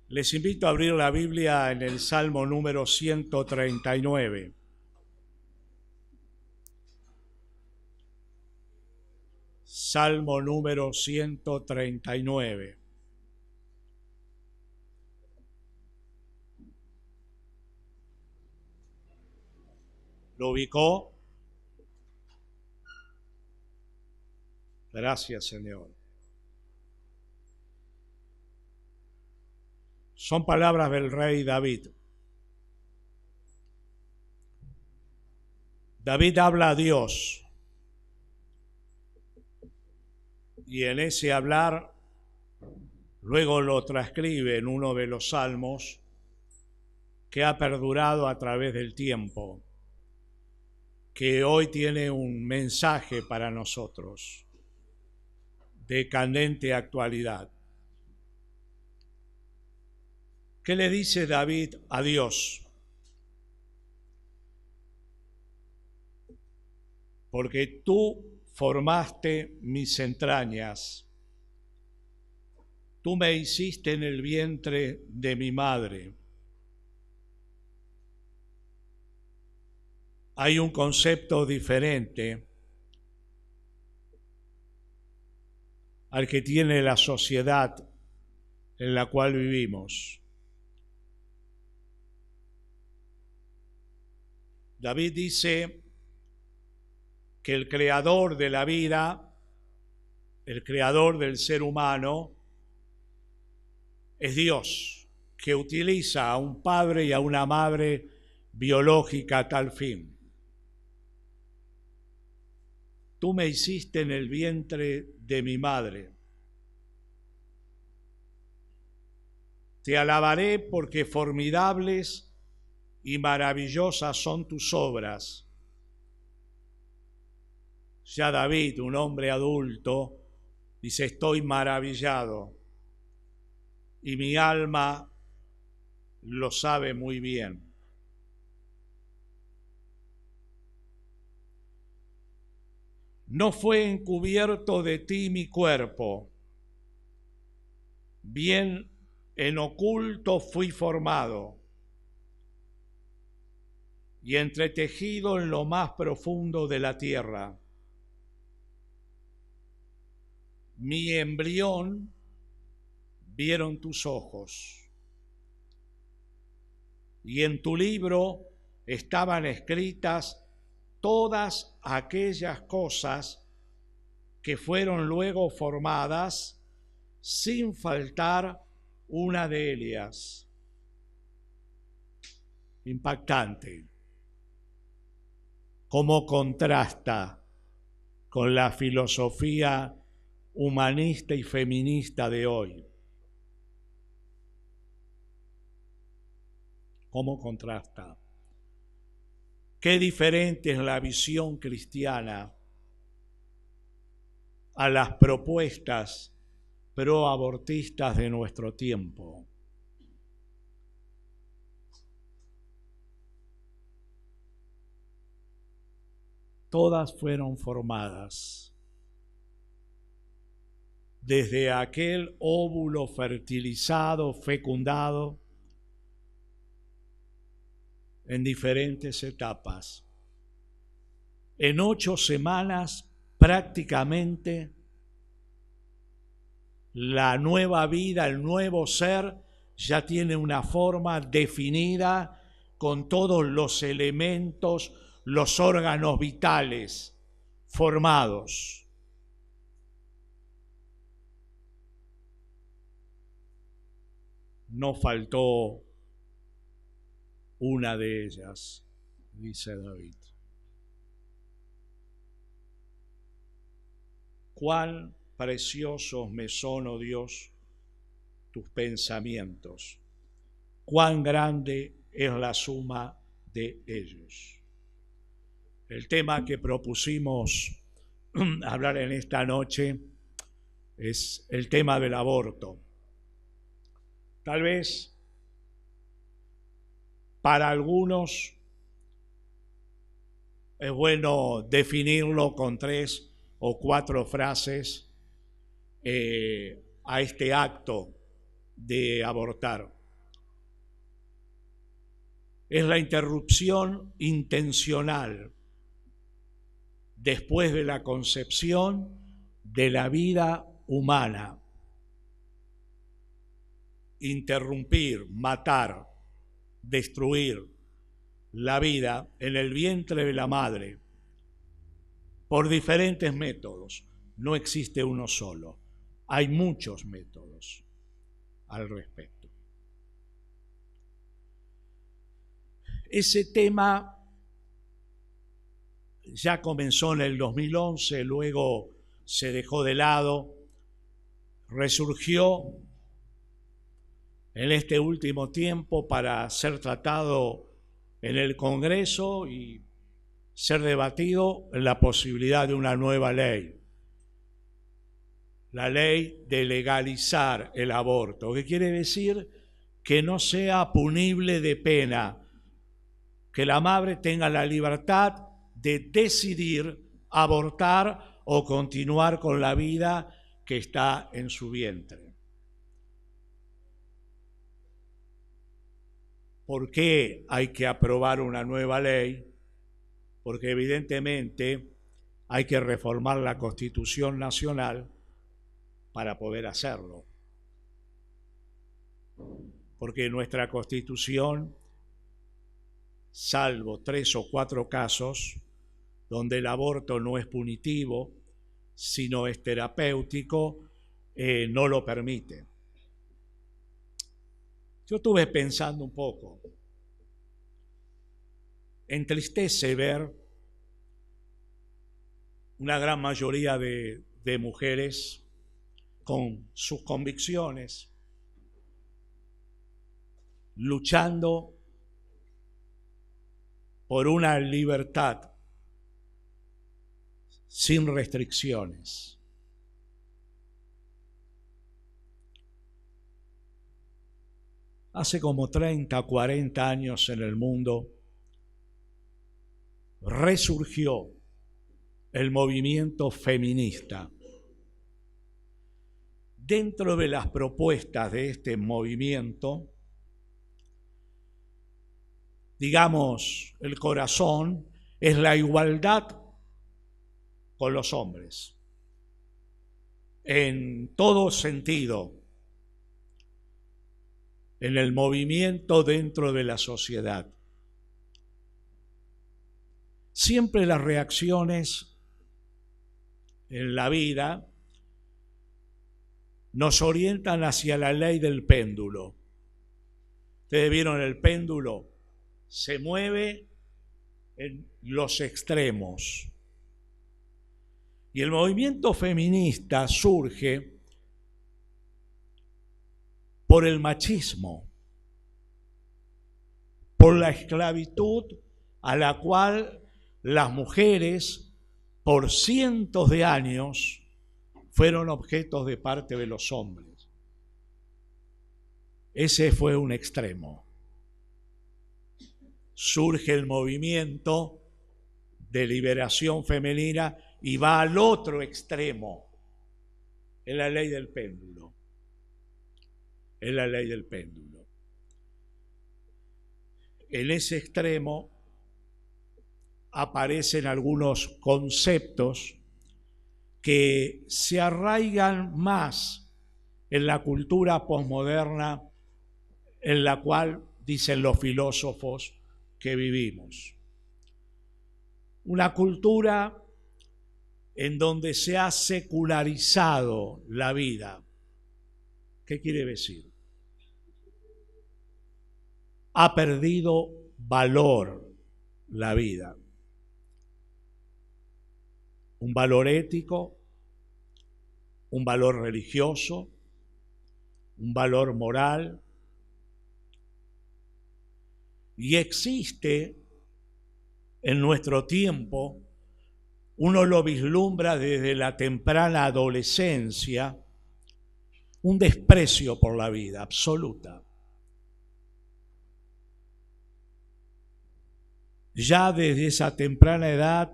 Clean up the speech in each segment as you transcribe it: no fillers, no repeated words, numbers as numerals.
Les invito a abrir la Biblia en el Salmo número 139. Salmo número 139. ¿Lo ubicó? Gracias, Señor. Son palabras del rey David. David habla a Dios y en ese hablar luego lo transcribe en uno de los salmos que ha perdurado a través del tiempo, que hoy tiene un mensaje para nosotros de candente actualidad. ¿Qué le dice David a Dios? Porque tú formaste mis entrañas, tú me hiciste en el vientre de mi madre. Hay un concepto diferente al que tiene la sociedad en la cual vivimos. David dice que el creador de la vida, el creador del ser humano, es Dios, que utiliza a un padre y a una madre biológica a tal fin. Tú me hiciste en el vientre de mi madre. Te alabaré porque formidables y maravillosas son tus obras. Ya David, un hombre adulto, dice: estoy maravillado y mi alma lo sabe muy bien. No fue encubierto de ti mi cuerpo, bien en oculto fui formado y entretejido en lo más profundo de la tierra. Mi embrión vieron tus ojos, y en tu libro estaban escritas todas aquellas cosas que fueron luego formadas, sin faltar una de ellas. Impactante. Cómo contrasta con la filosofía humanista y feminista de hoy. ¿Cómo contrasta? Qué diferente es la visión cristiana a las propuestas proabortistas de nuestro tiempo. Todas fueron formadas desde aquel óvulo fertilizado, fecundado, en diferentes etapas. En 8 semanas, prácticamente, la nueva vida, el nuevo ser, ya tiene una forma definida con todos los elementos, los órganos vitales formados. No faltó una de ellas, dice David. Cuán preciosos me son, oh Dios, tus pensamientos. Cuán grande es la suma de ellos. El tema que propusimos hablar en esta noche es el tema del aborto. Tal vez para algunos es bueno definirlo con 3 o 4 frases a este acto de abortar. es la interrupción intencional después de la concepción de la vida humana. Interrumpir, matar, destruir la vida en el vientre de la madre por diferentes métodos. No existe uno solo. Hay muchos métodos al respecto. Ese tema ya comenzó en el 2011, luego se dejó de lado, resurgió en este último tiempo para ser tratado en el Congreso y ser debatido en la posibilidad de una nueva ley. La ley de legalizar el aborto, que quiere decir que no sea punible de pena, que la madre tenga la libertad de decidir abortar o continuar con la vida que está en su vientre. ¿Por qué hay que aprobar una nueva ley? Porque evidentemente hay que reformar la Constitución Nacional para poder hacerlo. Porque nuestra Constitución, salvo 3 o 4 casos, donde el aborto no es punitivo, sino es terapéutico, no lo permite. Yo estuve pensando un poco. Entristece ver una gran mayoría de mujeres con sus convicciones, luchando por una libertad sin restricciones. Hace como 30, 40 años en el mundo resurgió el movimiento feminista. Dentro de las propuestas de este movimiento, digamos, el corazón es la igualdad con los hombres, en todo sentido, en el movimiento dentro de la sociedad. Siempre las reacciones en la vida nos orientan hacia la ley del péndulo. Ustedes vieron el péndulo, se mueve en los extremos. Y el movimiento feminista surge por el machismo, por la esclavitud a la cual las mujeres por cientos de años fueron objetos de parte de los hombres. Ese fue un extremo. Surge el movimiento de liberación femenina y va al otro extremo, en la ley del péndulo. En la ley del péndulo. En ese extremo aparecen algunos conceptos que se arraigan más en la cultura posmoderna en la cual, dicen los filósofos, que vivimos. Una cultura en donde se ha secularizado la vida. ¿Qué quiere decir? Ha perdido valor la vida. Un valor ético, un valor religioso, un valor moral. Y existe en nuestro tiempo, uno lo vislumbra desde la temprana adolescencia, un desprecio por la vida absoluta. Ya desde esa temprana edad,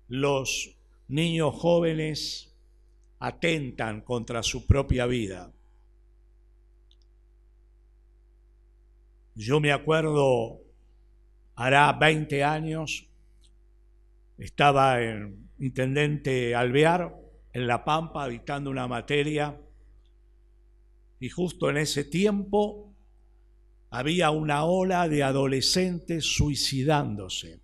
los niños jóvenes atentan contra su propia vida. Yo me acuerdo, hará 20 años, estaba en Intendente Alvear, en La Pampa, dictando una materia, y justo en ese tiempo había una ola de adolescentes suicidándose.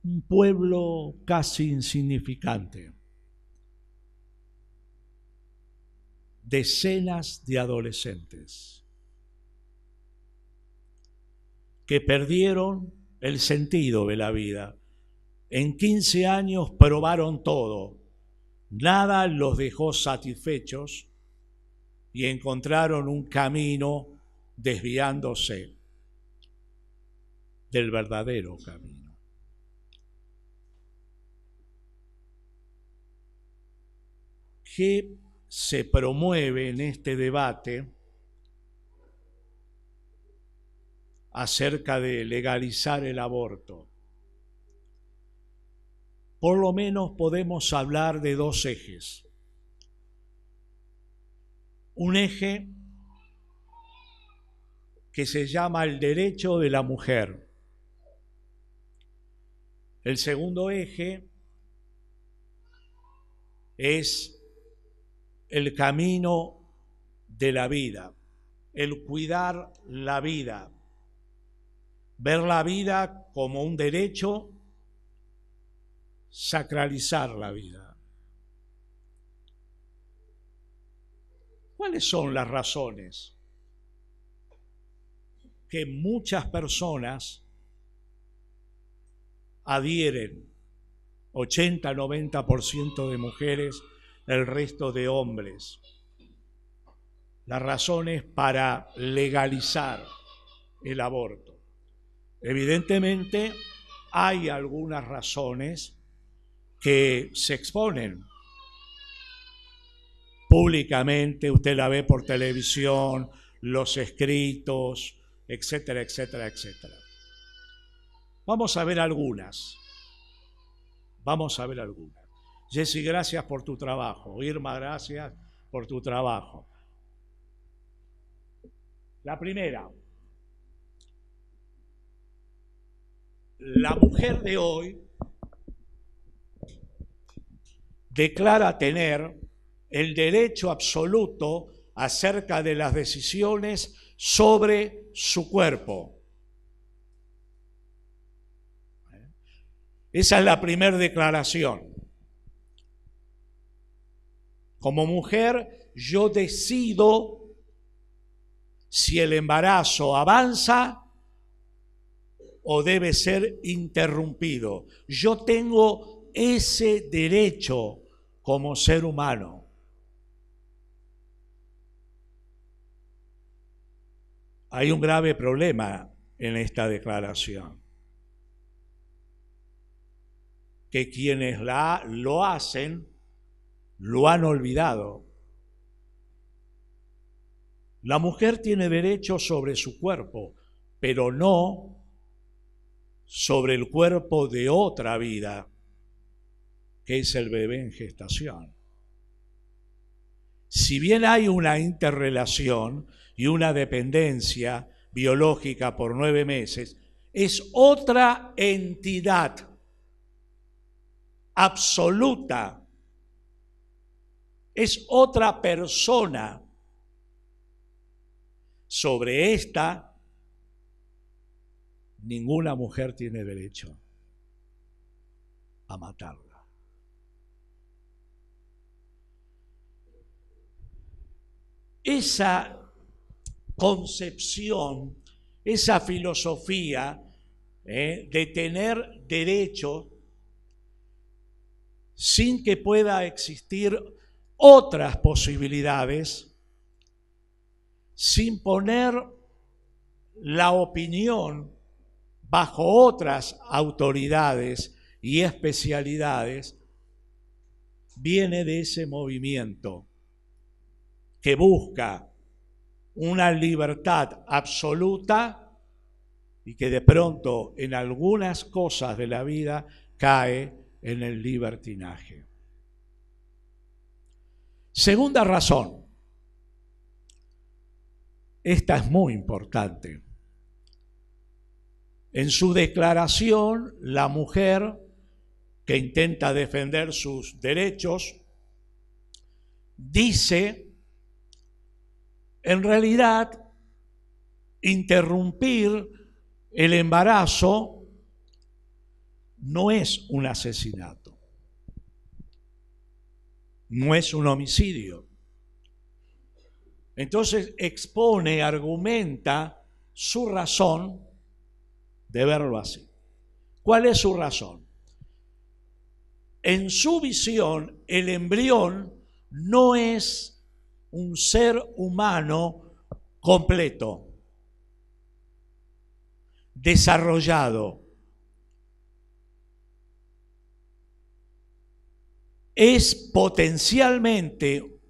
Un pueblo casi insignificante. Decenas de adolescentes que perdieron el sentido de la vida. En 15 años probaron todo. Nada los dejó satisfechos y encontraron un camino desviándose del verdadero camino. ¿Qué se promueve en este debate acerca de legalizar el aborto? Por lo menos podemos hablar de dos ejes. Un eje que se llama el derecho de la mujer. El segundo eje es el camino de la vida, el cuidar la vida, ver la vida como un derecho, sacralizar la vida. ¿Cuáles son las razones que muchas personas adhieren, 80-90% de mujeres, el resto de hombres? Las razones para legalizar el aborto. Evidentemente, hay algunas razones que se exponen públicamente, usted la ve por televisión, los escritos, etcétera, etcétera, etcétera. Vamos a ver algunas. Jessy, gracias por tu trabajo. Irma, gracias por tu trabajo. La primera, la mujer de hoy declara tener el derecho absoluto acerca de las decisiones sobre su cuerpo. Esa es la primera declaración. Como mujer, yo decido si el embarazo avanza o debe ser interrumpido. Yo tengo ese derecho como ser humano. Hay un grave problema en esta declaración, que quienes lo hacen lo han olvidado. La mujer tiene derecho sobre su cuerpo, pero no sobre el cuerpo de otra vida, que es el bebé en gestación. Si bien hay una interrelación y una dependencia biológica por 9 meses, es otra entidad absoluta, es otra persona. Sobre esta, ninguna mujer tiene derecho a matarla. Esa concepción, esa filosofía de tener derecho sin que pueda existir otras posibilidades, sin poner la opinión bajo otras autoridades y especialidades, viene de ese movimiento que busca una libertad absoluta y que de pronto en algunas cosas de la vida cae en el libertinaje. Segunda razón. Esta es muy importante. En su declaración, la mujer que intenta defender sus derechos dice, en realidad, interrumpir el embarazo no es un asesinato, no es un homicidio. Entonces expone, argumenta su razón de verlo así. ¿Cuál es su razón? En su visión, el embrión no es un ser humano completo, desarrollado. Es potencialmente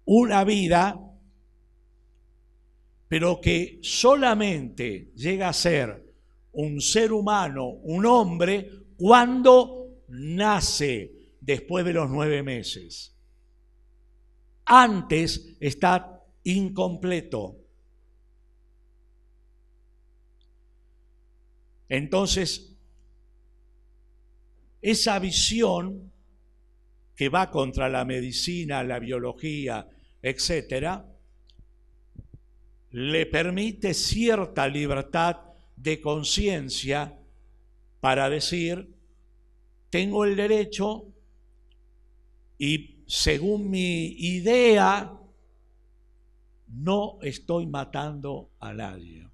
una vida, pero que solamente llega a ser un ser humano, un hombre, cuando nace después de los 9 meses. Antes está incompleto. Entonces, esa visión que va contra la medicina, la biología, etcétera, le permite cierta libertad de conciencia para decir, tengo el derecho y según mi idea no estoy matando a nadie.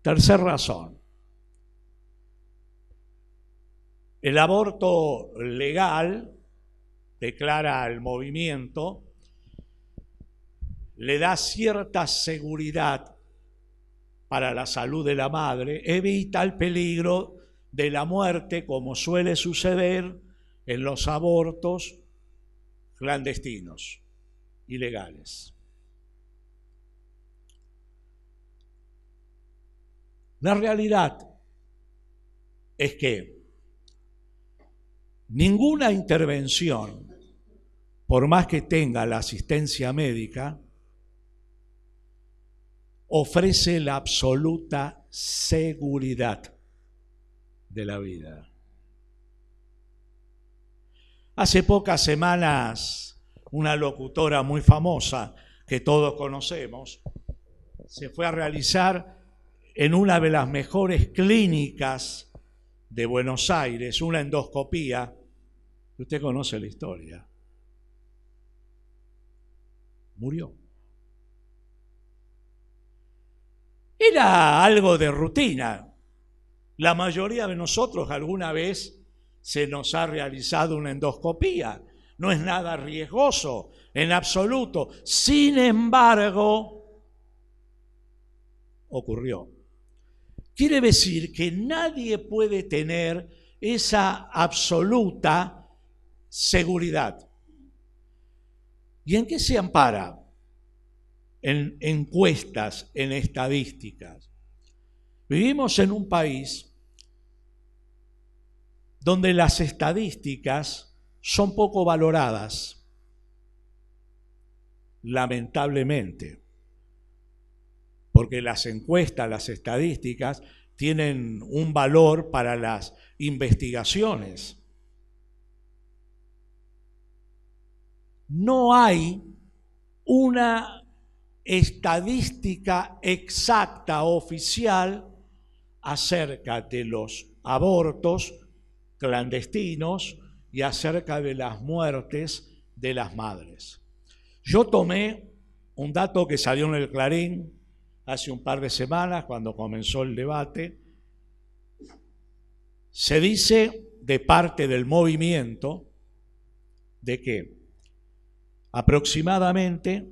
Tercera razón. El aborto legal, declara el movimiento, le da cierta seguridad para la salud de la madre, evita el peligro de la muerte, como suele suceder en los abortos clandestinos, ilegales. La realidad es que ninguna intervención, por más que tenga la asistencia médica, ofrece la absoluta seguridad de la vida. Hace pocas semanas, una locutora muy famosa que todos conocemos se fue a realizar en una de las mejores clínicas de Buenos Aires, una endoscopía. Usted conoce la historia. Murió. Era algo de rutina. La mayoría de nosotros alguna vez se nos ha realizado una endoscopía. No es nada riesgoso, en absoluto. Sin embargo, ocurrió. Quiere decir que nadie puede tener esa absoluta seguridad. ¿Y en qué se ampara? En encuestas, en estadísticas. Vivimos en un país donde las estadísticas son poco valoradas, lamentablemente, porque las encuestas, las estadísticas, tienen un valor para las investigaciones. No hay una estadística exacta oficial acerca de los abortos clandestinos y acerca de las muertes de las madres. Yo tomé un dato que salió en el Clarín hace un par de semanas, cuando comenzó el debate. Se dice de parte del movimiento de que aproximadamente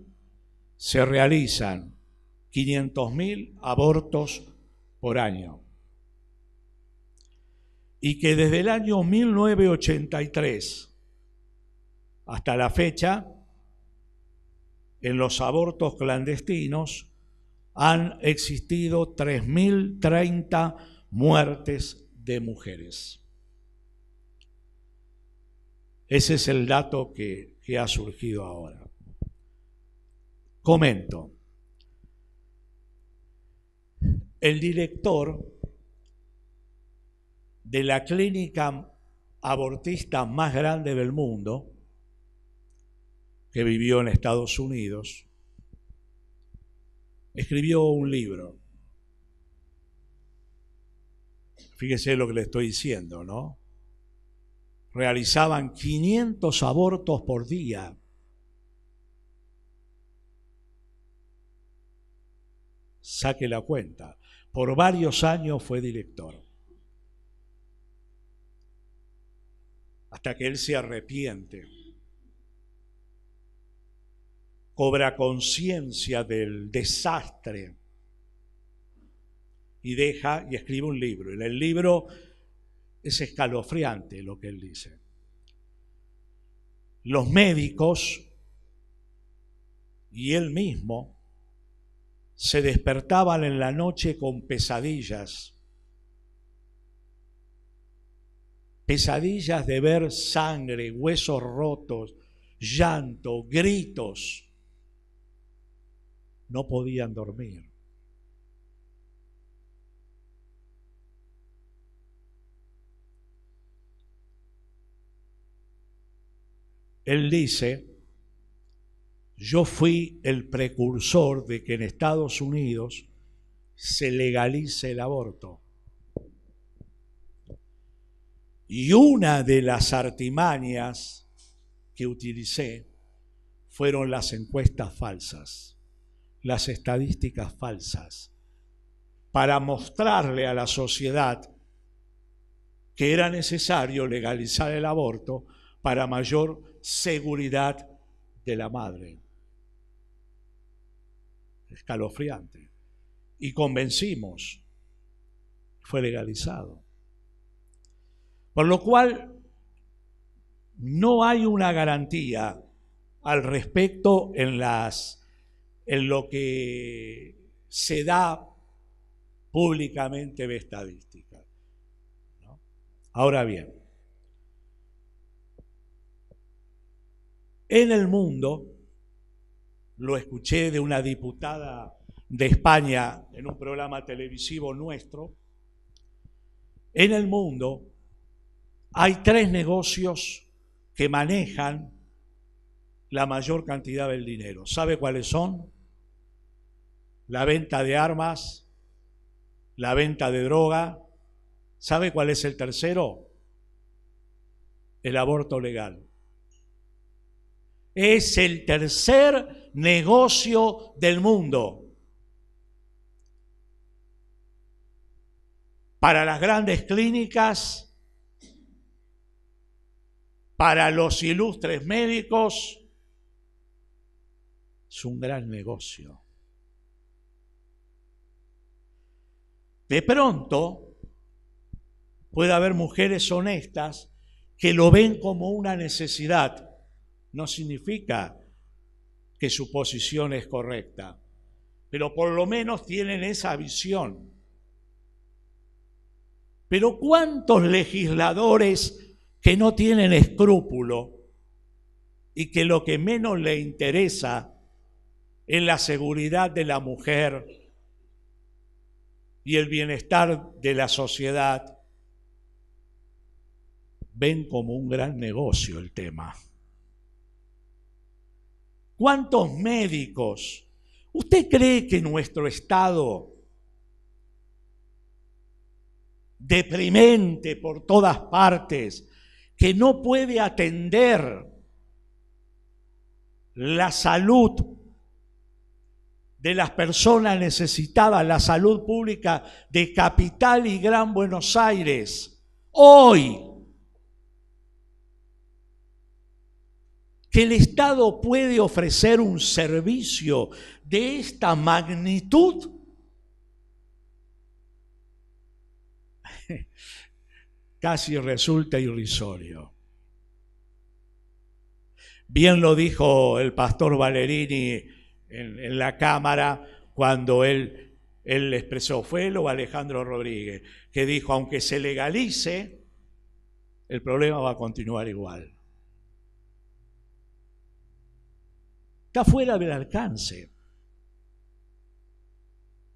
se realizan 500.000 abortos por año y que desde el año 1983 hasta la fecha, en los abortos clandestinos han existido 3.030 muertes de mujeres. Ese es el dato que ha surgido ahora. Comento. El director de la clínica abortista más grande del mundo, que vivió en Estados Unidos, escribió un libro. Fíjese lo que le estoy diciendo, ¿no? Realizaban 500 abortos por día. Saque la cuenta. Por varios años fue director. Hasta que él se arrepiente. Cobra conciencia del desastre y deja y escribe un libro. En el libro es escalofriante lo que él dice. Los médicos y él mismo se despertaban en la noche con pesadillas. Pesadillas de ver sangre, huesos rotos, llanto, gritos. No podían dormir. Él dice, yo fui el precursor de que en Estados Unidos se legalice el aborto. Y una de las artimañas que utilicé fueron las encuestas falsas, las estadísticas falsas, para mostrarle a la sociedad que era necesario legalizar el aborto para mayor seguridad de la madre. Escalofriante. Y convencimos, fue legalizado. Por lo cual, no hay una garantía al respecto en lo que se da públicamente de estadística, ¿no? Ahora bien, en el mundo, lo escuché de una diputada de España en un programa televisivo nuestro, en el mundo hay 3 negocios que manejan la mayor cantidad del dinero. ¿Sabe cuáles son? La venta de armas, la venta de droga. ¿Sabe cuál es el tercero? El aborto legal. Es el tercer negocio del mundo. Para las grandes clínicas, para los ilustres médicos, es un gran negocio. De pronto, puede haber mujeres honestas que lo ven como una necesidad. No significa que su posición es correcta, pero por lo menos tienen esa visión. Pero ¿cuántos legisladores que no tienen escrúpulo y que lo que menos le interesa es la seguridad de la mujer y el bienestar de la sociedad, ven como un gran negocio el tema? ¿Cuántos médicos? ¿Usted cree que nuestro estado, deprimente por todas partes, que no puede atender la salud de las personas necesitadas, la salud pública de Capital y Gran Buenos Aires, hoy, que el Estado puede ofrecer un servicio de esta magnitud? Casi resulta irrisorio. Bien lo dijo el pastor Valerini en la Cámara cuando él expresó, fue él o Alejandro Rodríguez, que dijo, aunque se legalice, el problema va a continuar igual. Está fuera del alcance.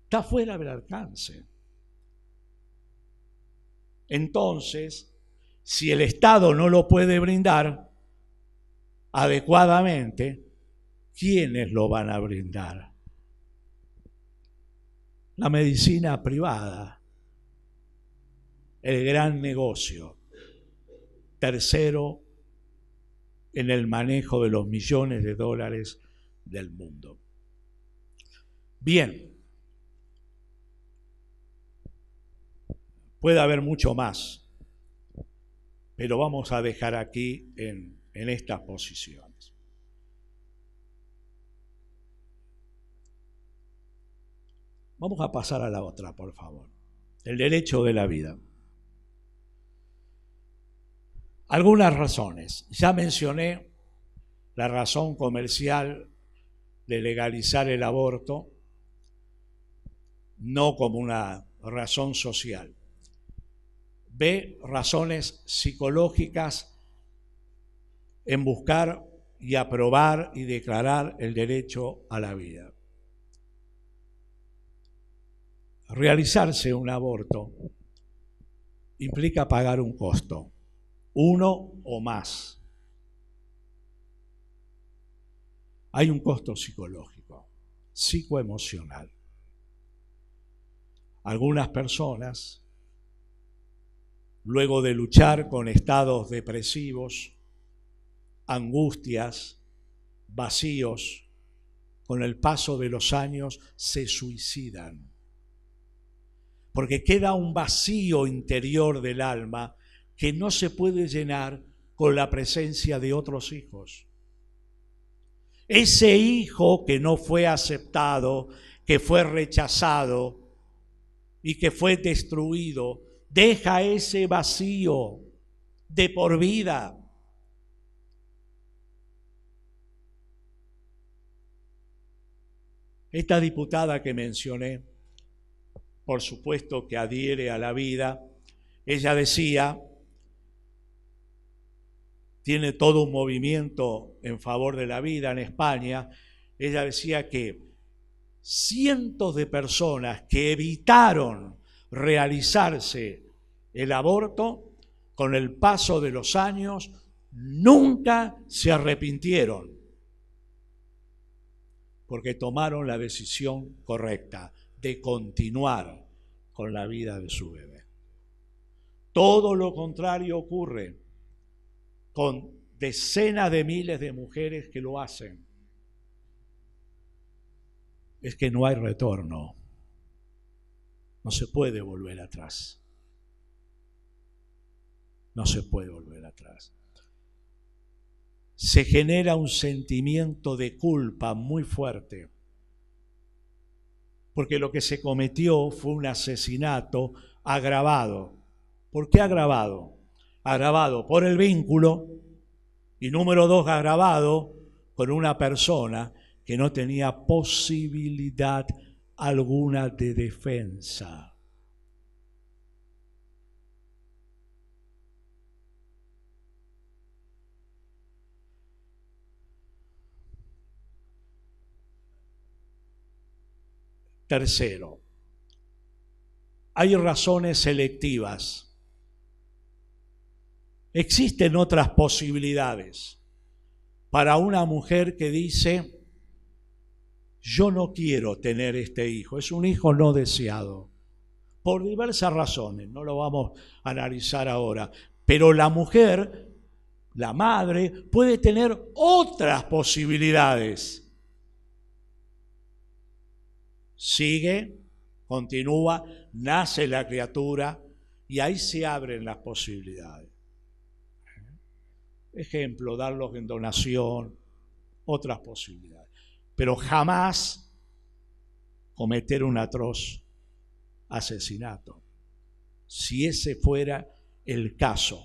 Está fuera del alcance. Entonces, si el Estado no lo puede brindar adecuadamente, ¿quiénes lo van a brindar? La medicina privada, el gran negocio. Tercero, en el manejo de los millones de dólares del mundo. Bien, puede haber mucho más, pero vamos a dejar aquí en estas posiciones. Vamos a pasar a la otra, por favor. El derecho de la vida. Algunas razones. Ya mencioné la razón comercial de legalizar el aborto, no como una razón social. B, razones psicológicas en buscar y aprobar y declarar el derecho a la vida. Realizarse un aborto implica pagar un costo, uno o más. Hay un costo psicológico, psicoemocional. Algunas personas, luego de luchar con estados depresivos, angustias, vacíos, con el paso de los años se suicidan. Porque queda un vacío interior del alma que no se puede llenar con la presencia de otros hijos. Ese hijo que no fue aceptado, que fue rechazado y que fue destruido, deja ese vacío de por vida. Esta diputada que mencioné, por supuesto que adhiere a la vida, ella decía, tiene todo un movimiento en favor de la vida en España, ella decía que cientos de personas que evitaron realizarse el aborto, con el paso de los años, nunca se arrepintieron, porque tomaron la decisión correcta de continuar con la vida de su bebé. Todo lo contrario ocurre con decenas de miles de mujeres que lo hacen. Es que no hay retorno. No se puede volver atrás. No se puede volver atrás. Se genera un sentimiento de culpa muy fuerte, porque lo que se cometió fue un asesinato agravado. ¿Por qué agravado? Agravado por el vínculo y número 2, agravado con una persona que no tenía posibilidad alguna de defensa. Tercero, hay razones selectivas. Existen otras posibilidades para una mujer que dice, yo no quiero tener este hijo, es un hijo no deseado, por diversas razones, no lo vamos a analizar ahora, pero la mujer, la madre, puede tener otras posibilidades. Sigue, continúa, nace la criatura y ahí se abren las posibilidades. Ejemplo, darlos en donación, otras posibilidades. Pero jamás cometer un atroz asesinato, si ese fuera el caso.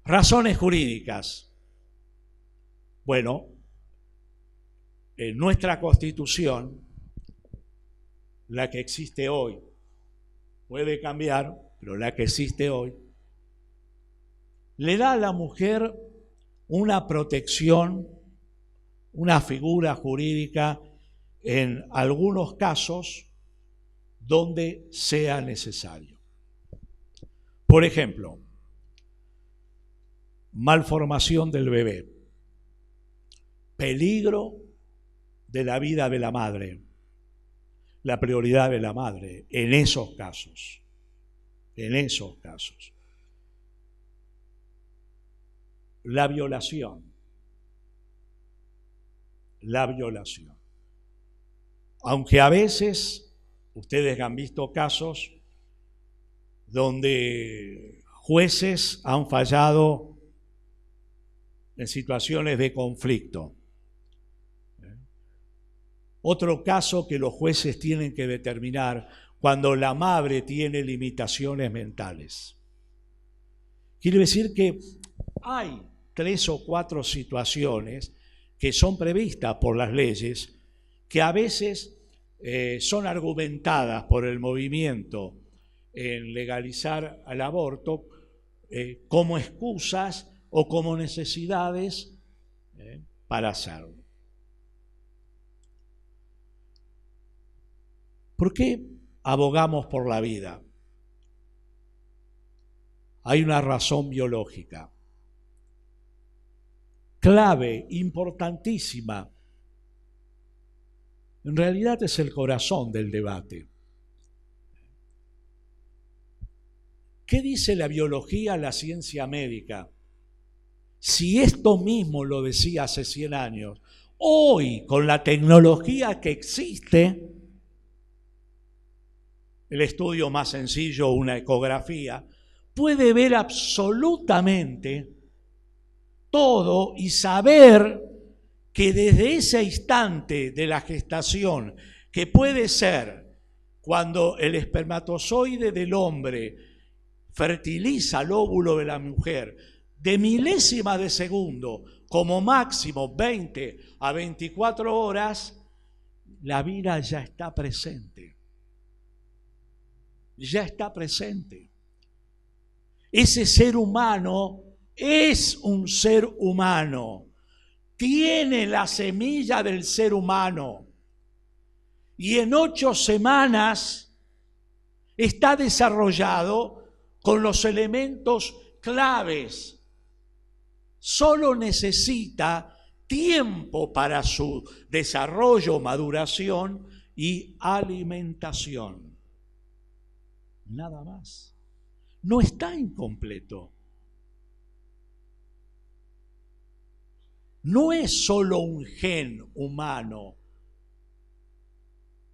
Razones jurídicas. Bueno, en nuestra Constitución, la que existe hoy, puede cambiar, pero la que existe hoy, le da a la mujer una protección, una figura jurídica en algunos casos donde sea necesario. Por ejemplo, malformación del bebé, peligro de la vida de la madre, la prioridad de la madre en esos casos, La violación. Aunque a veces ustedes han visto casos donde jueces han fallado en situaciones de conflicto. Otro caso que los jueces tienen que determinar cuando la madre tiene limitaciones mentales. Quiere decir que hay 3 o 4 situaciones que son previstas por las leyes que a veces son argumentadas por el movimiento en legalizar el aborto como excusas o como necesidades para hacerlo. ¿Por qué abogamos por la vida? Hay una razón biológica, clave, importantísima. En realidad es el corazón del debate. ¿Qué dice la biología, la ciencia médica? Si esto mismo lo decía hace 100 años, hoy con la tecnología que existe, el estudio más sencillo, una ecografía, puede ver absolutamente todo y saber que desde ese instante de la gestación, que puede ser cuando el espermatozoide del hombre fertiliza el óvulo de la mujer, de milésimas de segundo, como máximo 20 a 24 horas, la vida ya está presente. Ya está presente. Ese ser humano es un ser humano. Tiene la semilla del ser humano. Y en 8 semanas está desarrollado con los elementos claves. Solo necesita tiempo para su desarrollo, maduración y alimentación. Nada más. No está incompleto. No es solo un gen humano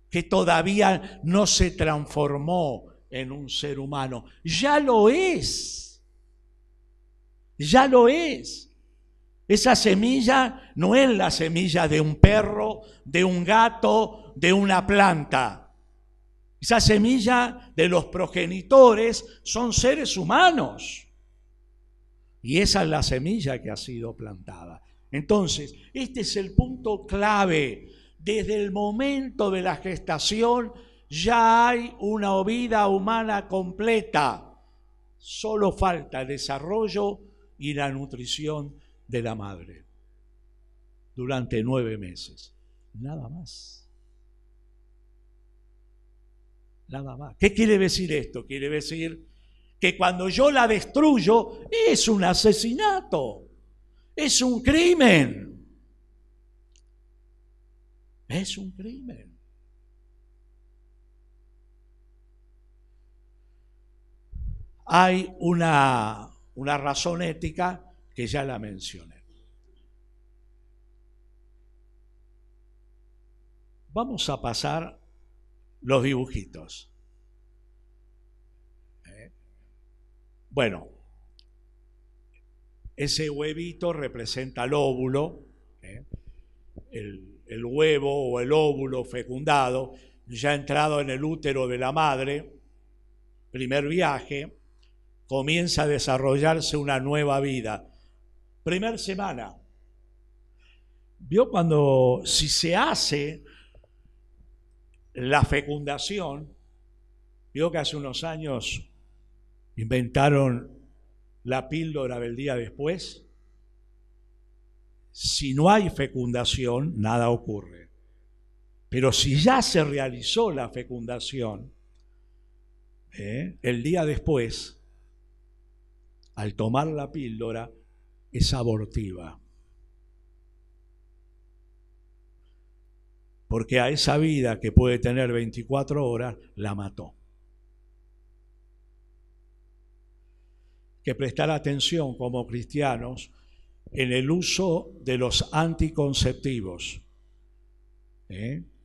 que todavía no se transformó en un ser humano. Ya lo es. Ya lo es. Esa semilla no es la semilla de un perro, de un gato, de una planta. Esa semilla de los progenitores son seres humanos. Y esa es la semilla que ha sido plantada. Entonces, este es el punto clave. Desde el momento de la gestación ya hay una vida humana completa. Solo falta el desarrollo y la nutrición de la madre durante 9 meses. Nada más. Nada más. ¿Qué quiere decir esto? Quiere decir que cuando yo la destruyo es un asesinato, es un crimen. Es un crimen. Hay una razón ética que ya la mencioné. Vamos a pasar los dibujitos. Bueno, ese huevito representa el óvulo, el huevo o el óvulo fecundado, ya entrado en el útero de la madre, primer viaje, comienza a desarrollarse una nueva vida. Primer semana, Vio cuando, si se hace la fecundación, vio que hace unos años inventaron la píldora del día después. Si no hay fecundación, nada ocurre. Pero si ya se realizó la fecundación, el día después, al tomar la píldora, es abortiva. Porque a esa vida que puede tener 24 horas, la mató. Que prestar atención como cristianos en el uso de los anticonceptivos,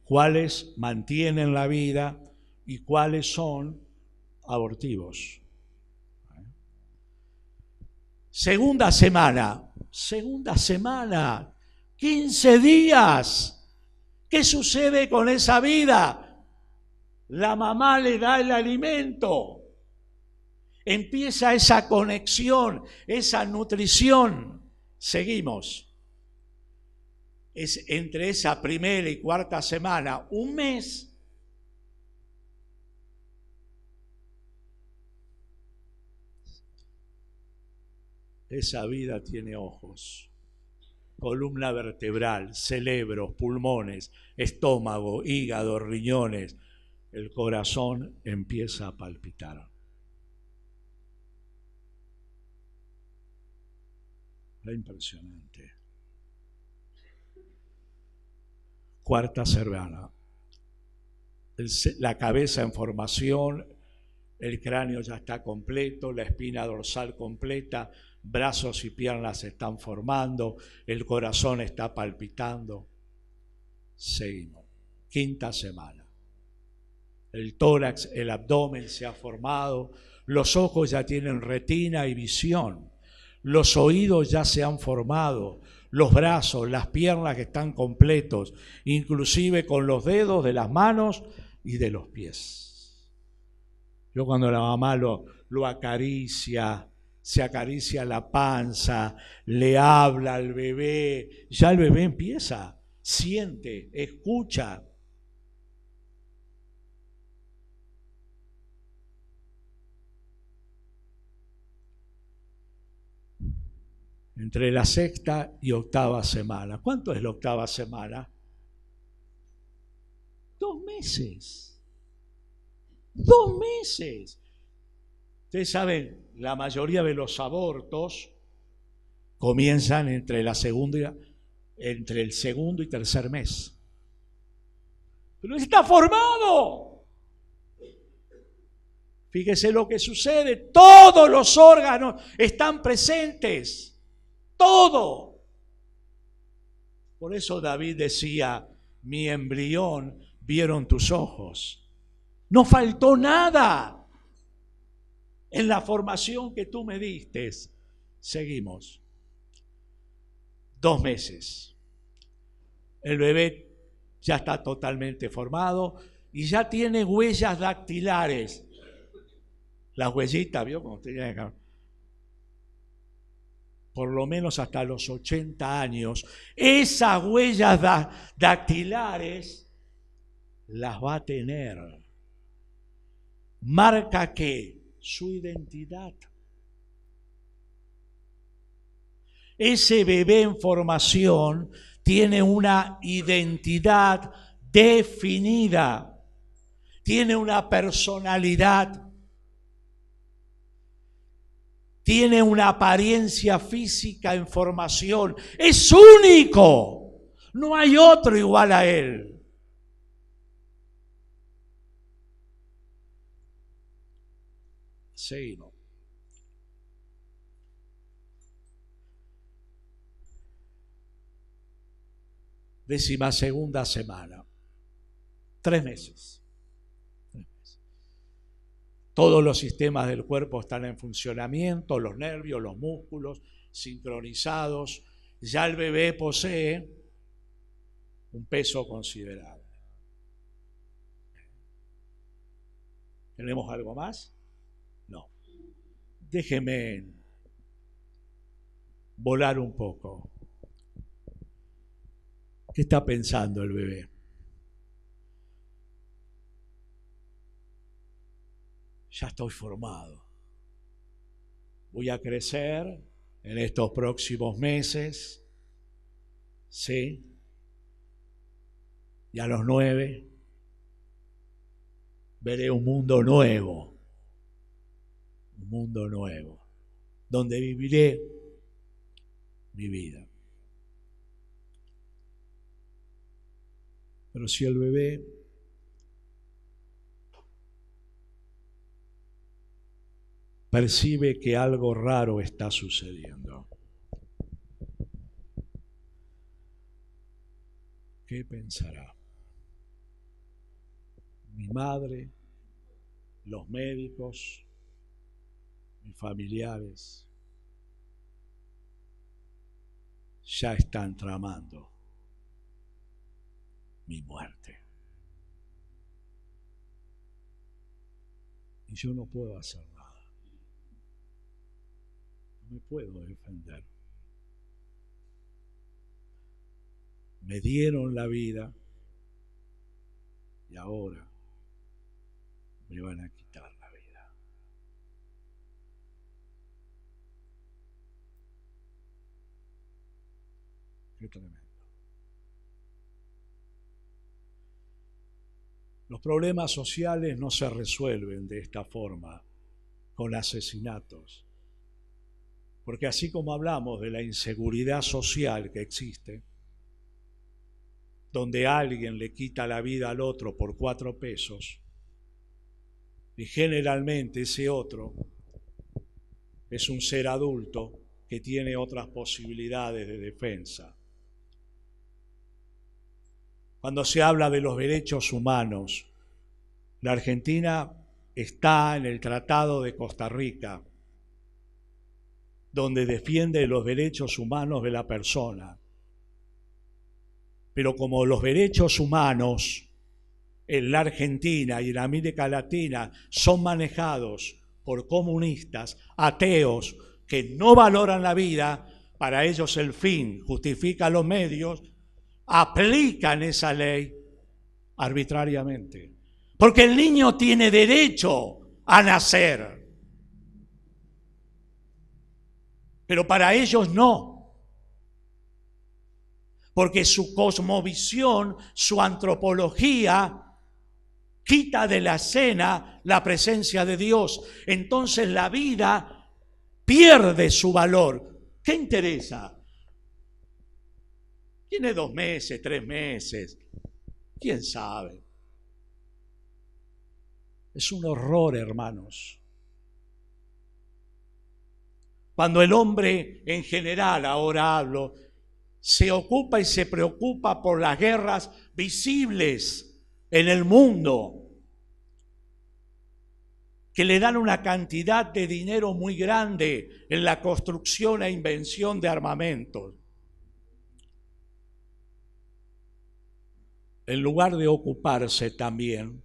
cuáles mantienen la vida y cuáles son abortivos. Segunda semana, 15 días. ¿Qué sucede con esa vida? La mamá le da el alimento. Empieza esa conexión, esa nutrición. Seguimos. Es entre esa primera y cuarta semana, un mes. Esa vida tiene ojos, columna vertebral, cerebros, pulmones, estómago, hígado, riñones. El corazón empieza a palpitar. Es impresionante. Cuarta semana. La cabeza en formación, el cráneo ya está completo, la espina dorsal completa, brazos y piernas se están formando, el corazón está palpitando. Seguimos. Quinta semana. El tórax, el abdomen se ha formado, los ojos ya tienen retina y visión, los oídos ya se han formado, los brazos, las piernas que están completos, inclusive con los dedos de las manos y de los pies. Yo cuando la mamá lo acaricia, se acaricia la panza, le habla al bebé, ya el bebé empieza, siente, escucha. Entre la sexta y octava semana. ¿Cuánto es la octava semana? 2 meses. 2 meses. Ustedes saben, la mayoría de los abortos comienzan entre el segundo y tercer mes. Pero está formado. Fíjese lo que sucede. Todos los órganos están presentes. Todo. Por eso David decía, mi embrión vieron tus ojos. No faltó nada en la formación que tú me diste. Seguimos. 2 meses. El bebé ya está totalmente formado y ya tiene huellas dactilares. Las huellitas, ¿vio? Como usted tiene acá. Por lo menos hasta los 80 años, esas huellas dactilares las va a tener. Marca ¿qué? Su identidad. Ese bebé en formación tiene una identidad definida, tiene una personalidad, tiene una apariencia física en formación, es único, no hay otro igual a él. Seguimos. Decimosegunda semana. 3 meses. Todos los sistemas del cuerpo están en funcionamiento, los nervios, los músculos, sincronizados. Ya el bebé posee un peso considerable. ¿Tenemos algo más? No. Déjeme volar un poco. ¿Qué está pensando el bebé? Ya estoy formado. Voy a crecer en estos próximos meses, ¿sí? Y a los 9 veré un mundo nuevo, donde viviré mi vida. Pero si el bebé percibe que algo raro está sucediendo, ¿qué pensará? Mi madre, los médicos, mis familiares ya están tramando mi muerte. Y yo no puedo hacer nada. No me puedo defender. Me dieron la vida y ahora me van a quitar la vida. Qué tremendo. Los problemas sociales no se resuelven de esta forma, con asesinatos. Porque así como hablamos de la inseguridad social que existe, donde alguien le quita la vida al otro por 4 pesos, y generalmente ese otro es un ser adulto que tiene otras posibilidades de defensa. Cuando se habla de los derechos humanos, la Argentina está en el Tratado de Costa Rica, donde defiende los derechos humanos de la persona. Pero como los derechos humanos en la Argentina y en América Latina son manejados por comunistas, ateos, que no valoran la vida, para ellos el fin justifica los medios, aplican esa ley arbitrariamente. Porque el niño tiene derecho a nacer. Pero para ellos no. Porque su cosmovisión, su antropología, quita de la escena la presencia de Dios. Entonces la vida pierde su valor. ¿Qué interesa? Tiene 2 meses, 3 meses. ¿Quién sabe? Es un horror, hermanos. Cuando el hombre en general, ahora hablo, se ocupa y se preocupa por las guerras visibles en el mundo, que le dan una cantidad de dinero muy grande en la construcción e invención de armamentos, en lugar de ocuparse también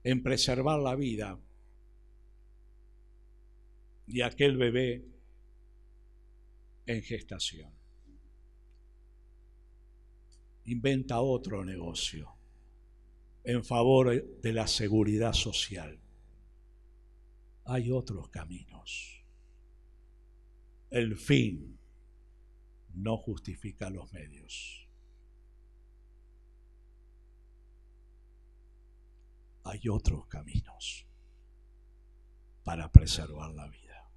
en preservar la vida y aquel bebé en gestación. Inventa otro negocio en favor de la seguridad social. Hay otros caminos. El fin no justifica los medios. Hay otros caminos para preservar la vida.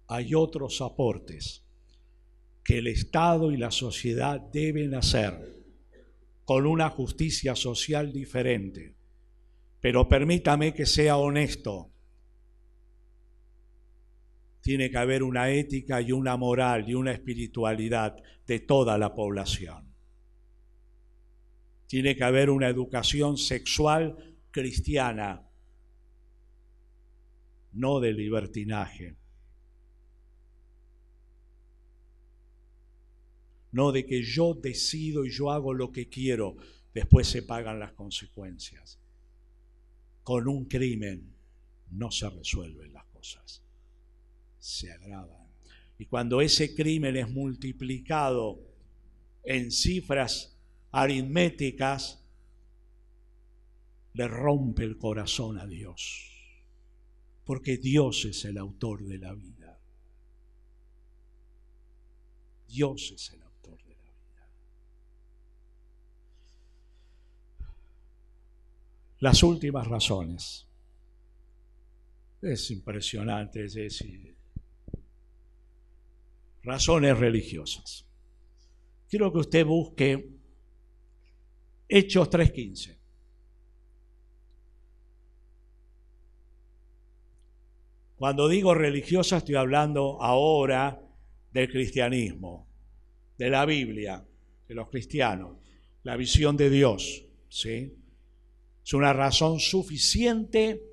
Hay otros aportes que el Estado y la sociedad deben hacer con una justicia social diferente. Pero permítame que sea honesto. Tiene que haber una ética y una moral y una espiritualidad de toda la población. Tiene que haber una educación sexual cristiana, no de libertinaje. No de que yo decido y yo hago lo que quiero, después se pagan las consecuencias. Con un crimen no se resuelven las cosas, se agravan. Y cuando ese crimen es multiplicado en cifras aritméticas, le rompe el corazón a Dios, porque Dios es el autor de la vida. Dios es el autor de la vida. Las últimas razones. Es impresionante, es decir, razones religiosas. Quiero que usted busque Hechos 3:15. Cuando digo religiosa estoy hablando ahora del cristianismo, de la Biblia, de los cristianos, la visión de Dios, ¿sí? Es una razón suficiente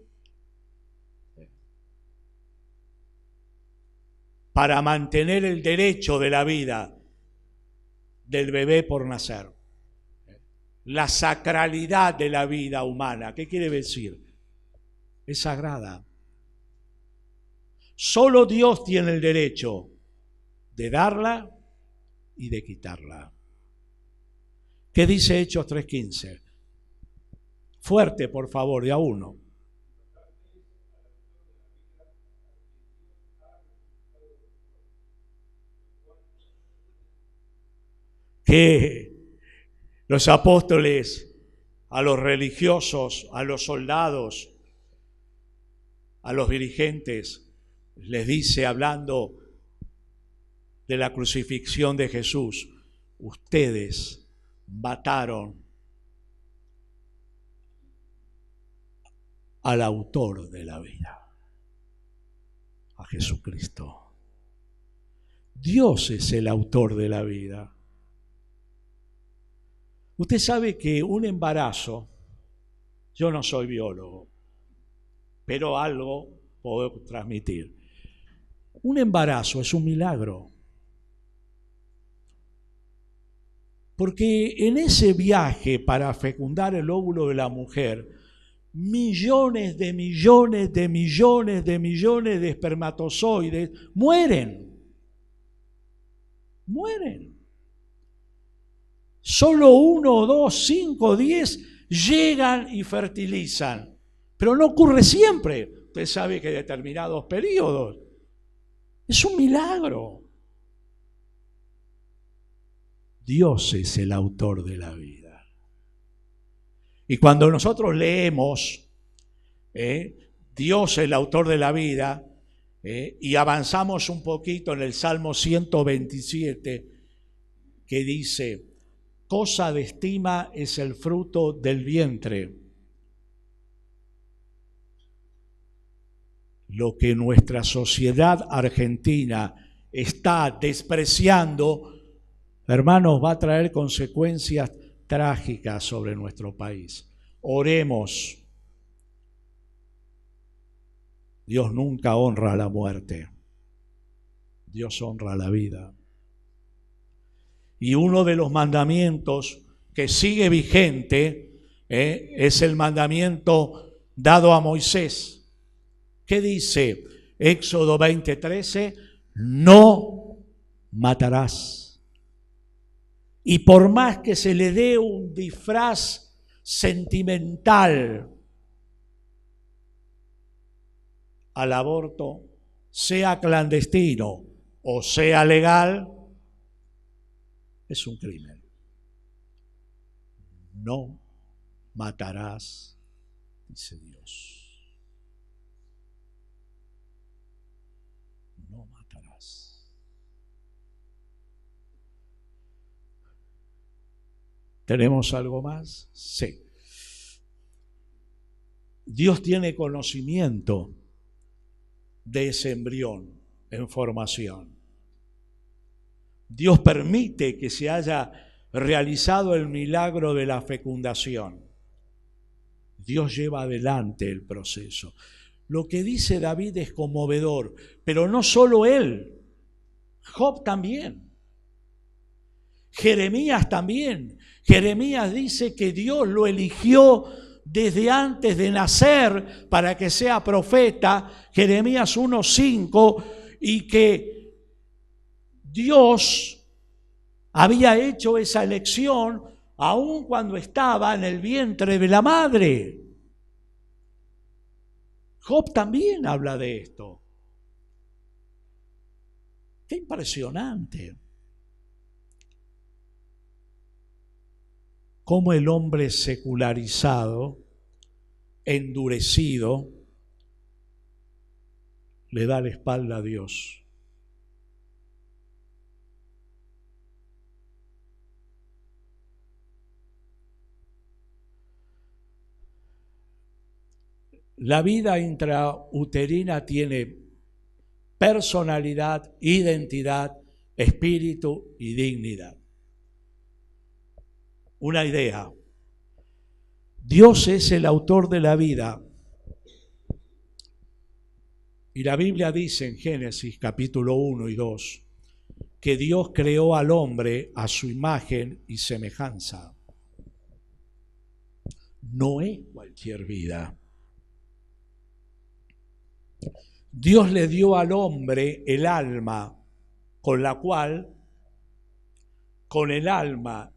para mantener el derecho de la vida del bebé por nacer. La sacralidad de la vida humana. ¿Qué quiere decir? Es sagrada. Solo Dios tiene el derecho de darla y de quitarla. ¿Qué dice Hechos 3:15? Fuerte, por favor, de a uno. Que los apóstoles a los religiosos, a los soldados, a los dirigentes, les dice, hablando de la crucifixión de Jesús, ustedes mataron al autor de la vida, a Jesucristo. Dios es el autor de la vida. Usted sabe que un embarazo, yo no soy biólogo, pero algo puedo transmitir. Un embarazo es un milagro. Porque en ese viaje para fecundar el óvulo de la mujer, millones de millones de millones de millones de espermatozoides mueren. Mueren. Solo 1, 2, 5, 10 llegan y fertilizan. Pero no ocurre siempre. Usted sabe que hay determinados periodos. Es un milagro. Dios es el autor de la vida. Y cuando nosotros leemos Dios es el autor de la vida y avanzamos un poquito en el Salmo 127 que dice: cosa de estima es el fruto del vientre. Lo que nuestra sociedad argentina está despreciando, hermanos, va a traer consecuencias trágicas sobre nuestro país. Oremos. Dios nunca honra la muerte. Dios honra la vida. Y uno de los mandamientos que sigue vigente es el mandamiento dado a Moisés. ¿Qué dice? Éxodo 20:13, no matarás. Y por más que se le dé un disfraz sentimental al aborto, sea clandestino o sea legal, es un crimen. No matarás, dice Dios. No matarás. ¿Tenemos algo más? Sí. Dios tiene conocimiento de ese embrión en formación. Dios permite que se haya realizado el milagro de la fecundación. Dios lleva adelante el proceso. Lo que dice David es conmovedor, pero no solo él, Job también, Jeremías también. Jeremías dice que Dios lo eligió desde antes de nacer para que sea profeta, Jeremías 1:5, y que Dios había hecho esa elección aun cuando estaba en el vientre de la madre. Job también habla de esto. ¡Qué impresionante! Cómo el hombre secularizado, endurecido, le da la espalda a Dios. La vida intrauterina tiene personalidad, identidad, espíritu y dignidad. Una idea. Dios es el autor de la vida. Y la Biblia dice en Génesis capítulo 1 y 2 que Dios creó al hombre a su imagen y semejanza. No es cualquier vida. Dios le dio al hombre el alma, con la cual, con el alma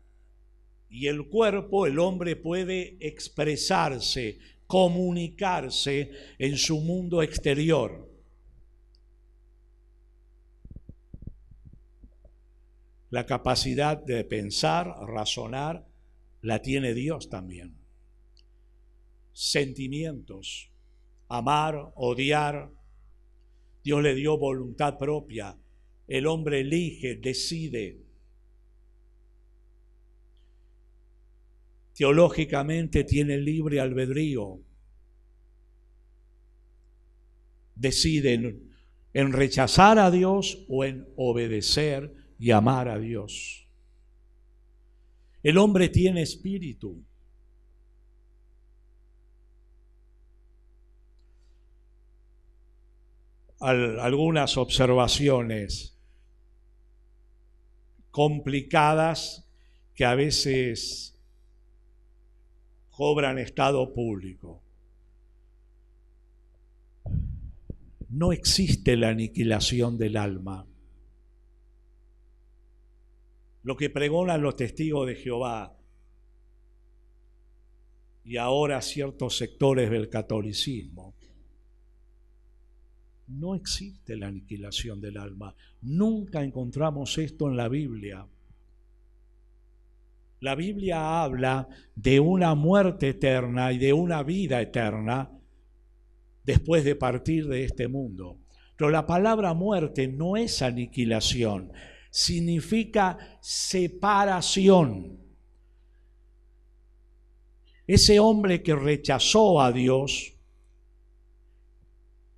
y el cuerpo, el hombre puede expresarse, comunicarse en su mundo exterior. La capacidad de pensar, razonar, la tiene Dios también. Sentimientos, amar, odiar. Dios le dio voluntad propia. El hombre elige, decide. Teológicamente tiene libre albedrío. Decide en rechazar a Dios o en obedecer y amar a Dios. El hombre tiene espíritu. Algunas observaciones complicadas que a veces cobran estado público. No existe la aniquilación del alma. Lo que pregonan los testigos de Jehová y ahora ciertos sectores del catolicismo. No existe la aniquilación del alma. Nunca encontramos esto en la Biblia. La Biblia habla de una muerte eterna y de una vida eterna después de partir de este mundo. Pero la palabra muerte no es aniquilación, significa separación. Ese hombre que rechazó a Dios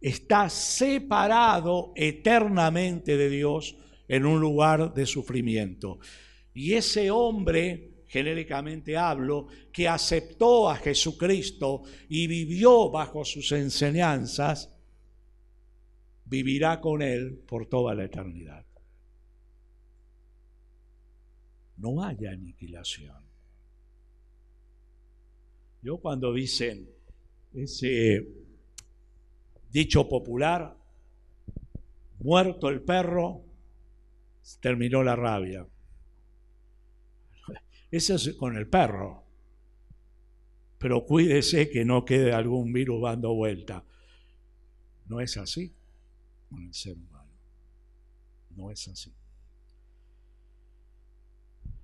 está separado eternamente de Dios en un lugar de sufrimiento. Y ese hombre, genéricamente hablo, que aceptó a Jesucristo y vivió bajo sus enseñanzas, vivirá con Él por toda la eternidad. No hay aniquilación. Yo cuando dicen ese dicho popular, muerto el perro, terminó la rabia. Eso es con el perro. Pero cuídese que no quede algún virus dando vuelta. No es así con el ser humano. No es así.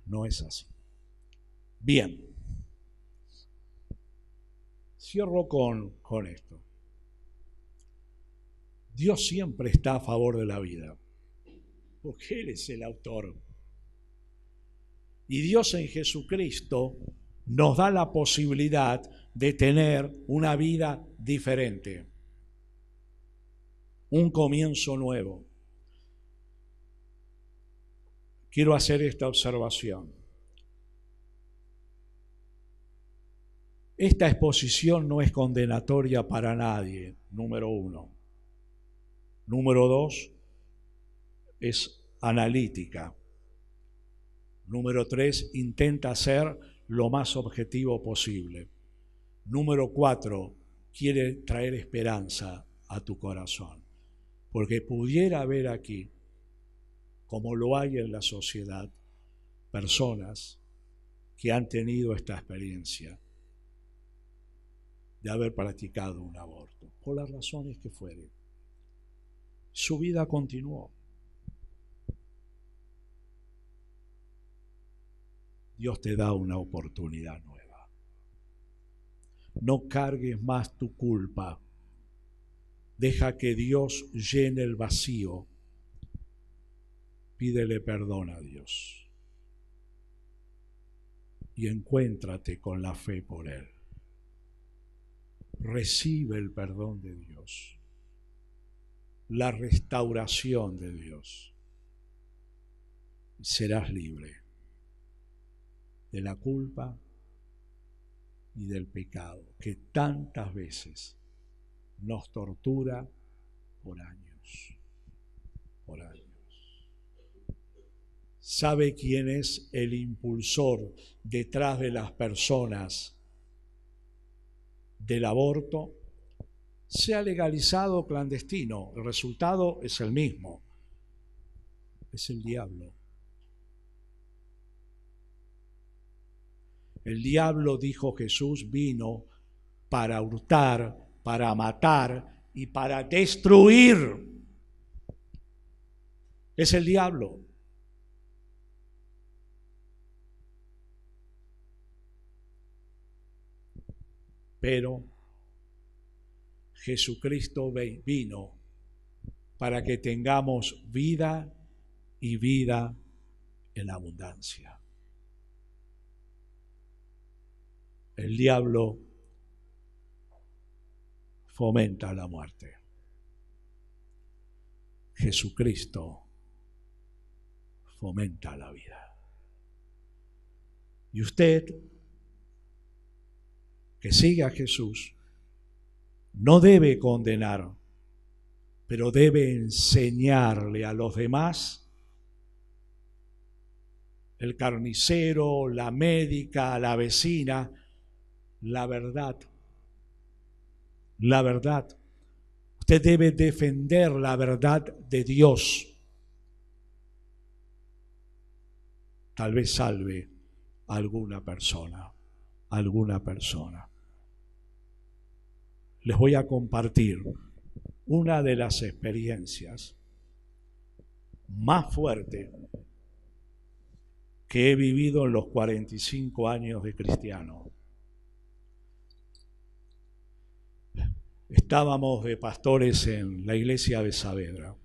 No es así. Bien. Cierro con esto. Dios siempre está a favor de la vida, porque Él es el autor. Y Dios en Jesucristo nos da la posibilidad de tener una vida diferente, un comienzo nuevo. Quiero hacer esta observación. Esta exposición no es condenatoria para nadie, número uno. Número dos, es analítica. Número tres, intenta ser lo más objetivo posible. Número cuatro, quiere traer esperanza a tu corazón. Porque pudiera haber aquí como lo hay en la sociedad, personas que han tenido esta experiencia de haber practicado un aborto, por las razones que fueren. Su vida continuó. Dios te da una oportunidad nueva. No cargues más tu culpa. Deja que Dios llene el vacío. Pídele perdón a Dios. Y encuéntrate con la fe por Él. Recibe el perdón de Dios. La restauración de Dios. Y serás libre de la culpa y del pecado que tantas veces nos tortura por años, por años. ¿Sabe quién es el impulsor detrás de las personas del aborto? Se ha legalizado clandestino, el resultado es el mismo, es el diablo. El diablo, dijo Jesús, vino para hurtar, para matar y para destruir. Es el diablo. Pero Jesucristo vino para que tengamos vida y vida en abundancia. El diablo fomenta la muerte. Jesucristo fomenta la vida. Y usted, que sigue a Jesús, no debe condenar, pero debe enseñarle a los demás, el carnicero, la médica, la vecina, la verdad. La verdad. Usted debe defender la verdad de Dios. Tal vez salve a alguna persona. Les voy a compartir una de las experiencias más fuertes que he vivido en los 45 años de cristiano. Estábamos de pastores en la iglesia de Saavedra.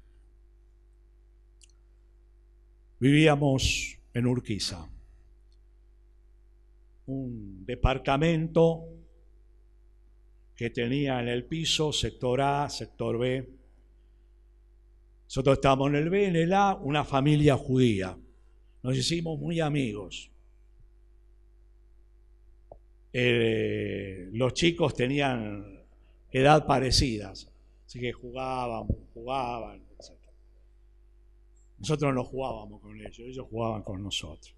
Vivíamos en Urquiza, un departamento que tenía en el piso sector A, sector B. Nosotros estábamos en el B, en el A, una familia judía. Nos hicimos muy amigos. Los chicos tenían edad parecidas, así que jugaban, etc. Nosotros no jugábamos con ellos jugaban con nosotros.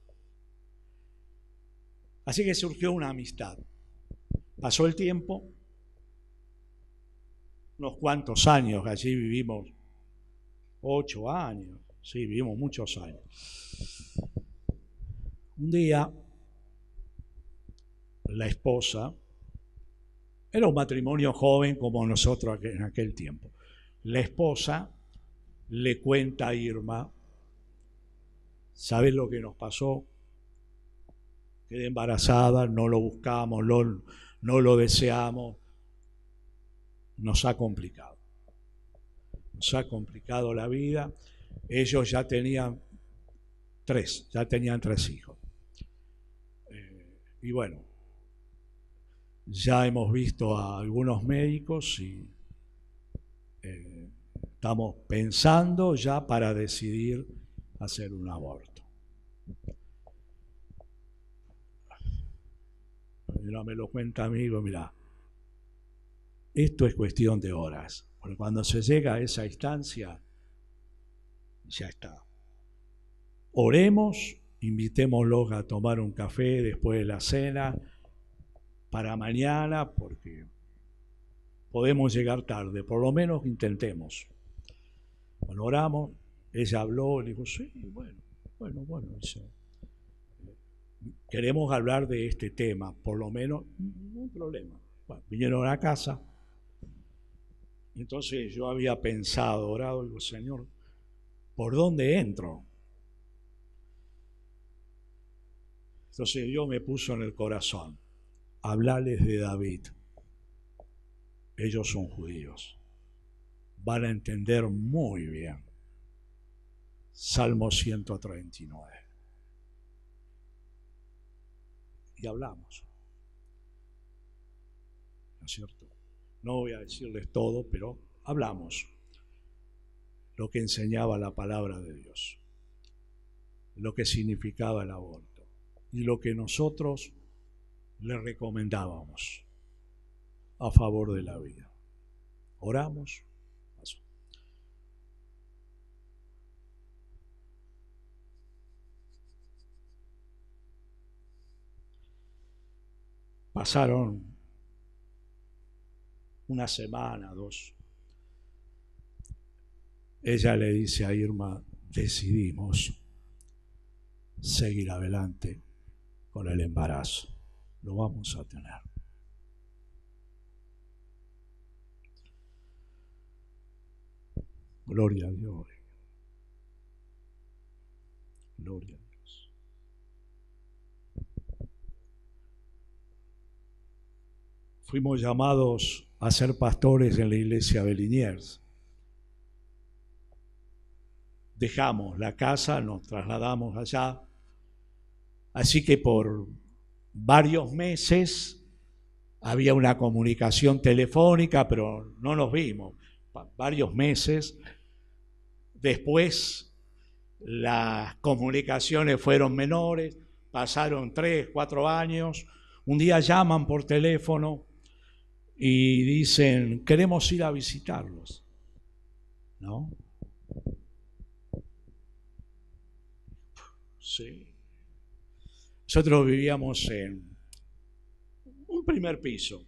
Así que surgió una amistad. Pasó el tiempo, unos cuantos años, allí vivimos 8 años, sí, vivimos muchos años. Un día, la esposa, era un matrimonio joven como nosotros en aquel tiempo, la esposa le cuenta a Irma, ¿sabes lo que nos pasó? Quedé embarazada, no lo buscamos, no lo deseamos, nos ha complicado la vida. Ellos ya tenían 3 hijos. Y bueno, ya hemos visto a algunos médicos y estamos pensando ya para decidir hacer un aborto. No me lo cuenta amigo, mira, esto es cuestión de horas, porque cuando se llega a esa instancia, ya está. Oremos, invitémoslos a tomar un café después de la cena, para mañana, porque podemos llegar tarde, por lo menos intentemos. Bueno, oramos, ella habló, le dijo, sí, bueno, dice, queremos hablar de este tema, por lo menos, no hay problema. Bueno, vinieron a casa, entonces yo había pensado, orado, digo, Señor, ¿por dónde entro? Entonces Dios me puso en el corazón, hablarles de David. Ellos son judíos, van a entender muy bien. Salmo 139. Y hablamos, ¿no es cierto? No voy a decirles todo, pero hablamos lo que enseñaba la palabra de Dios, lo que significaba el aborto y lo que nosotros le recomendábamos a favor de la vida. Oramos. Pasaron una semana, 2. Ella le dice a Irma, decidimos seguir adelante con el embarazo. Lo vamos a tener. Gloria a Dios. Gloria a Dios. Fuimos llamados a ser pastores en la iglesia de Liniers. Dejamos la casa, nos trasladamos allá. Así que por varios meses había una comunicación telefónica, pero no nos vimos. Varios meses. Después las comunicaciones fueron menores, pasaron 3, 4 años. Un día llaman por teléfono y dicen, queremos ir a visitarlos, ¿no? Sí. Nosotros vivíamos en un primer piso.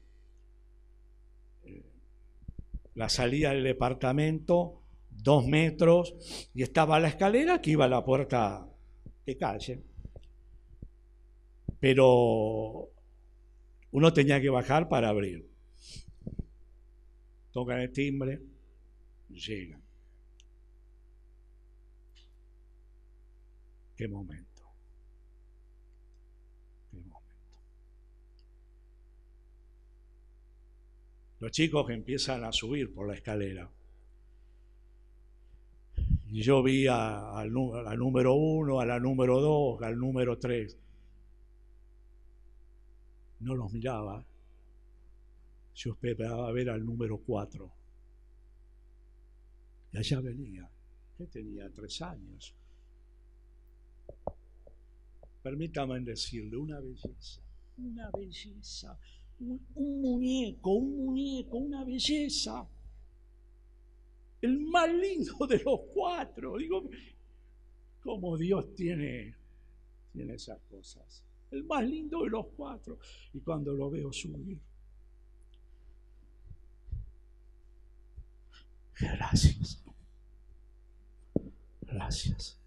La salida del departamento, 2 metros, y estaba la escalera que iba a la puerta de calle. Pero uno tenía que bajar para abrir. Tocan el timbre, llegan. Qué momento. Qué momento. Los chicos empiezan a subir por la escalera. Y yo vi a la número 1, a la número 2, al número 3. No los miraba. Yo esperaba ver al número 4. Y allá venía. Él tenía 3 años. Permítame decirle, una belleza. Una belleza. Un muñeco, una belleza. El más lindo de los 4. Digo, cómo Dios tiene esas cosas. El más lindo de los 4. Y cuando lo veo subir, gracias. Gracias.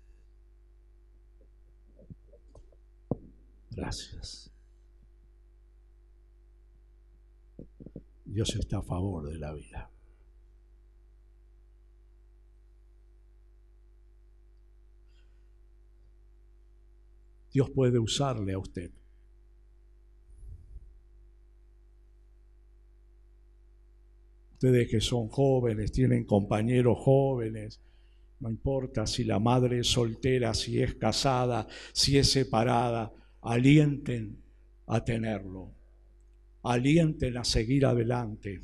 Gracias. Dios está a favor de la vida. Dios puede usarle a usted. Ustedes que son jóvenes, tienen compañeros jóvenes, no importa si la madre es soltera, si es casada, si es separada, alienten a tenerlo. Alienten a seguir adelante.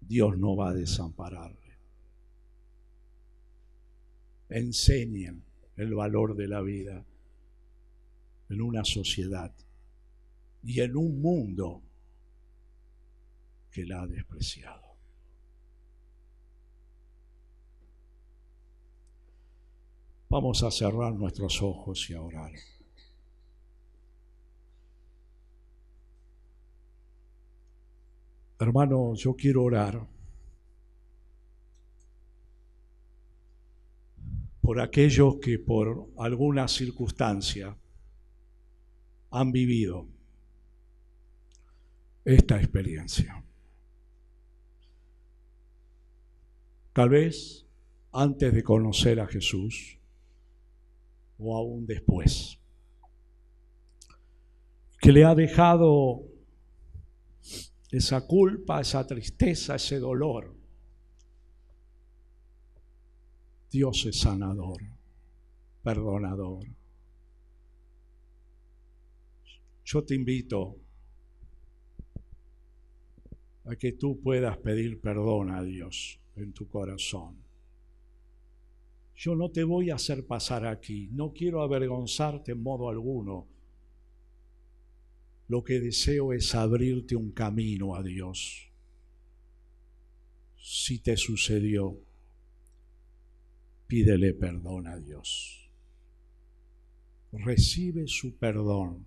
Dios no va a desampararle. Enseñen el valor de la vida en una sociedad y en un mundo que la ha despreciado. Vamos a cerrar nuestros ojos y a orar. Hermano, yo quiero orar por aquellos que por alguna circunstancia han vivido esta experiencia. Tal vez antes de conocer a Jesús o aún después, que le ha dejado esa culpa, esa tristeza, ese dolor. Dios es sanador, perdonador. Yo te invito a que tú puedas pedir perdón a Dios en tu corazón. Yo no te voy a hacer pasar aquí, no quiero avergonzarte en modo alguno. Lo que deseo es abrirte un camino a Dios. Si te sucedió, pídele perdón a Dios. Recibe su perdón.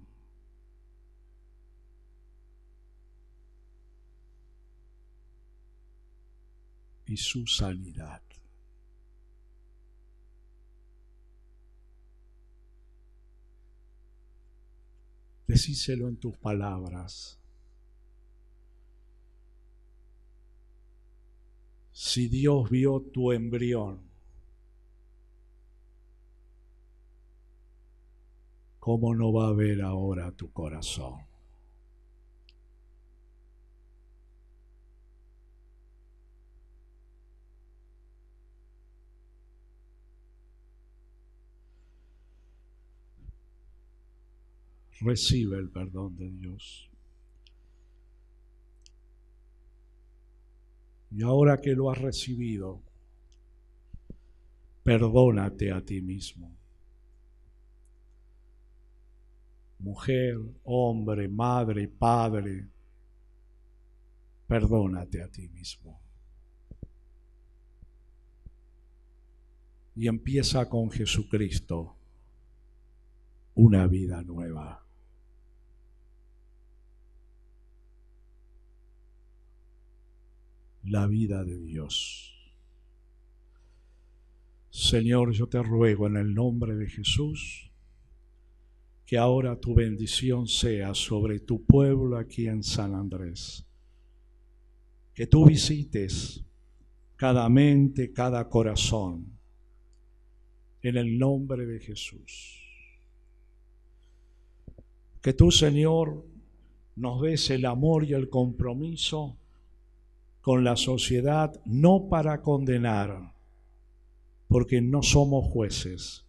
Y su sanidad. Decíselo en tus palabras. Si Dios vio tu embrión, ¿cómo no va a ver ahora tu corazón? Recibe el perdón de Dios. Y ahora que lo has recibido, perdónate a ti mismo. Mujer, hombre, madre, padre, perdónate a ti mismo. Y empieza con Jesucristo una vida nueva. La vida de Dios. Señor, yo te ruego en el nombre de Jesús que ahora tu bendición sea sobre tu pueblo aquí en San Andrés. Que tú visites cada mente, cada corazón, en el nombre de Jesús. Que tú, Señor, nos des el amor y el compromiso con la sociedad, no para condenar, porque no somos jueces,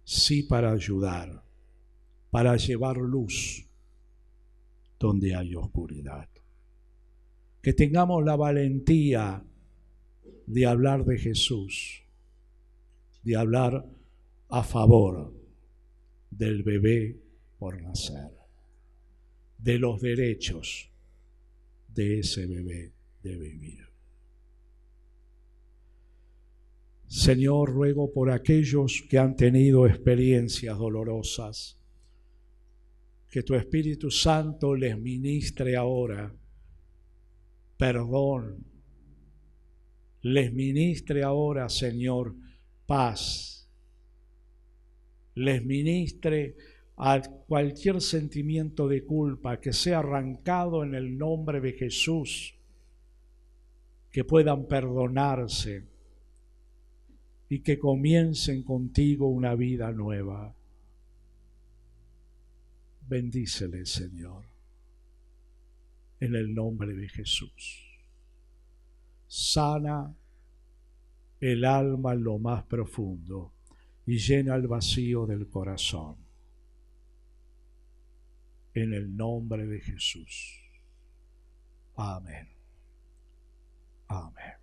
sí para ayudar, para llevar luz donde hay oscuridad. Que tengamos la valentía de hablar de Jesús, de hablar a favor del bebé por nacer, de los derechos de ese bebé de vivir. Señor, ruego por aquellos que han tenido experiencias dolorosas, que tu Espíritu Santo les ministre ahora perdón, les ministre ahora, Señor, paz, les ministre a cualquier sentimiento de culpa que sea arrancado en el nombre de Jesús, que puedan perdonarse y que comiencen contigo una vida nueva. Bendíceles, Señor, en el nombre de Jesús. Sana el alma en lo más profundo y llena el vacío del corazón. En el nombre de Jesús. Amén. Amén.